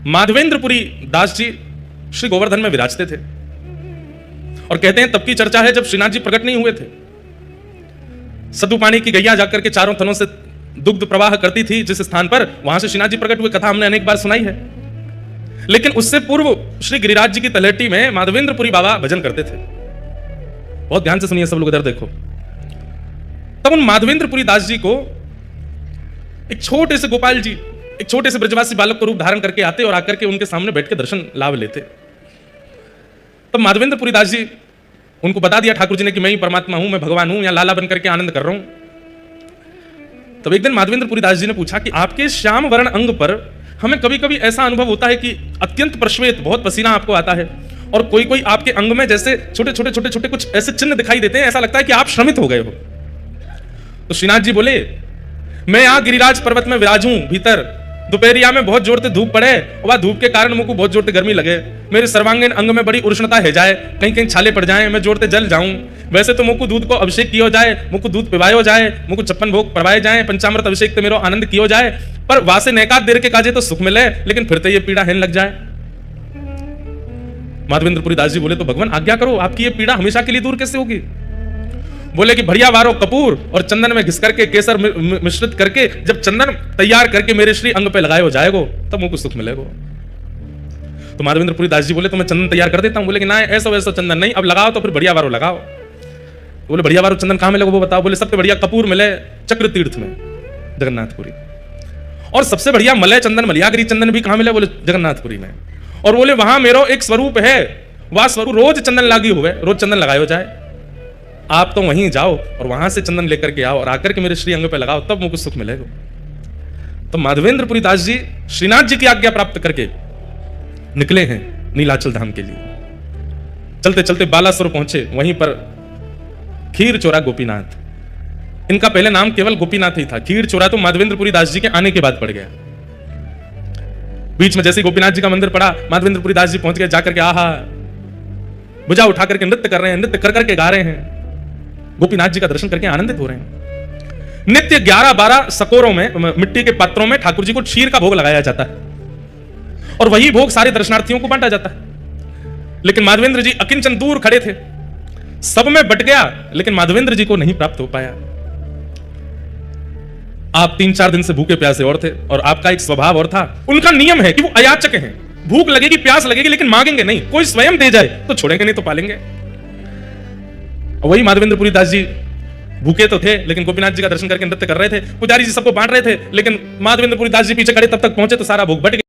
माधवेंद्रपुरी दास जी श्री गोवर्धन में विराजते थे और कहते हैं तब की चर्चा है जब श्रीनाथ जी प्रकट नहीं हुए थे। सदुपानी की गैया जाकर के चारों थनों से दुग्ध प्रवाह करती थी जिस स्थान पर, वहां से श्रीनाथ जी प्रकट हुए, कथा हमने अनेक बार सुनाई है। लेकिन उससे पूर्व श्री गिरिराज जी की तलहटी में माधवेंद्रपुरी बाबा भजन करते थे। बहुत ध्यान से सुनिए सब लोग, इधर देखो। तब उन माधवेंद्रपुरी दास जी को एक छोटे से गोपाल जी, एक छोटे से ब्रजवासी बालक को रूप धारण करके आते और आकर के उनके सामने बैठ के दर्शन लाभ लेते। तब माधवेंद्रपुरी दास जी उनको बता दिया ठाकुर जी ने कि मैं ही परमात्मा हूं, मैं भगवान हूं, या लाला बन करके आनंद कर रहा हूं। तब एक दिन माधवेंद्रपुरी दास जी ने पूछा कि आपके श्याम वर्ण अंग पर हमें कभी कभी ऐसा अनुभव होता है कि अत्यंत प्रश्वेत, बहुत पसीना आपको आता है, और कोई कोई आपके अंग में जैसे छोटे छोटे छोटे छोटे कुछ ऐसे चिन्ह दिखाई देते हैं, ऐसा लगता है कि आप श्रमित हो गए हो। तो श्रीनाथ जी बोले, मैं यहां गिरिराज पर्वत में विराजूं भीतर, दोपहरिया में बहुत जोर से धूप पड़े और वह धूप के कारण मुझको बहुत जोर से गर्मी लगे, मेरे सर्वांगीण अंग में बड़ी उष्णता है जाए, कहीं कहीं छाले पड़ जाए, मैं जोर से जल जाऊं। वैसे तो मुझको दूध को अभिषेक किया जाए, मुझको दूध पिवायो जाए, मुझको 56 भोग परवाए जाए, पंचामृत अभिषेक तो मेरा आनंद किया जाए, पर वासे नैकात देर के काजे तो सुख मिले, लेकिन फिर तो ये पीड़ा हेन लग जाए। माधवेंद्रपुरी दास जी बोले, तो भगवान आज्ञा करो, आपकी ये पीड़ा हमेशा के लिए दूर कैसे होगी? बोले कि बढ़िया वारो कपूर और चंदन में घिस करके केसर मिश्रित करके जब चंदन तैयार करके मेरे श्री अंग पे लगाए हो जाएगो तब मुझको सुख मिलेगा। तो माधवेंद्रपुरी दास जी बोले, तो मैं चंदन तैयार कर देता हूं। बोले कि ना, ऐसा वैसा चंदन नहीं, अब लगाओ तो फिर बढ़िया वारो लगाओ। बोले बढ़िया वारो चंदन कहां मिलेगा वो बताओ। बोले सबसे बढ़िया कपूर मिले चक्र तीर्थ में, जगन्नाथपुरी, और सबसे बढ़िया मलय चंदन, मलियागिरी चंदन भी कहां मिले? बोले जगन्नाथपुरी में। और बोले वहां मेरा एक स्वरूप है, वह स्वरूप रोज चंदन लागी हुए, रोज चंदन लगाए हो जाए, आप तो वहीं जाओ और वहां से चंदन लेकर के आओ और आकर के मेरे श्री अंग पे लगाओ, तब मुझको सुख मिलेगा। तो माधवेंद्रपुरी दास जी श्रीनाथ जी की आज्ञा प्राप्त करके निकले हैं नीलाचल धाम के लिए। चलते चलते बालासुर पहुंचे, वहीं पर खीर चोरा गोपीनाथ, इनका पहले नाम केवल गोपीनाथ ही था। खीर चोरा तो माधवेंद्रपुरी दास जी के आने के बाद पड़ गया। बीच में जैसे गोपीनाथ जी का मंदिर पड़ा, माधवेंद्रपुरी दास जी पहुंच गए, जाकर के आहा भुजा उठा करके नृत्य कर रहे हैं, नृत्य कर करके गा रहे हैं, गोपीनाथ जी का दर्शन करके आनंदित हो रहे हैं। नित्य 11-12 सकोरों में, मिट्टी के पात्रों में ठाकुर जी को क्षीर का भोग लगाया जाता है और वही भोग सारे दर्शनार्थियों को बांटा जाता है। लेकिन माधवेंद्र जी अकिंचन दूर खड़े थे, सब में बट गया, लेकिन माधवेंद्र जी को नहीं प्राप्त हो पाया। आप 3-4 दिन से भूखे प्यासे और थे और आपका एक स्वभाव और था। उनका नियम है कि वो अयाचक हैं, भूख लगेगी प्यास लगेगी लेकिन मांगेंगे नहीं, कोई स्वयं दे जाए तो छोड़ेंगे नहीं तो पालेंगे। वही माधवेंद्रपुरी दास जी भूखे तो थे लेकिन गोपीनाथ जी का दर्शन करके नृत्य कर रहे थे, पुजारी जी सबको बांट रहे थे, लेकिन माधवेंद्रपुरी दास जी पीछे खड़े, तब तक पहुंचे तो सारा भोग बट गया।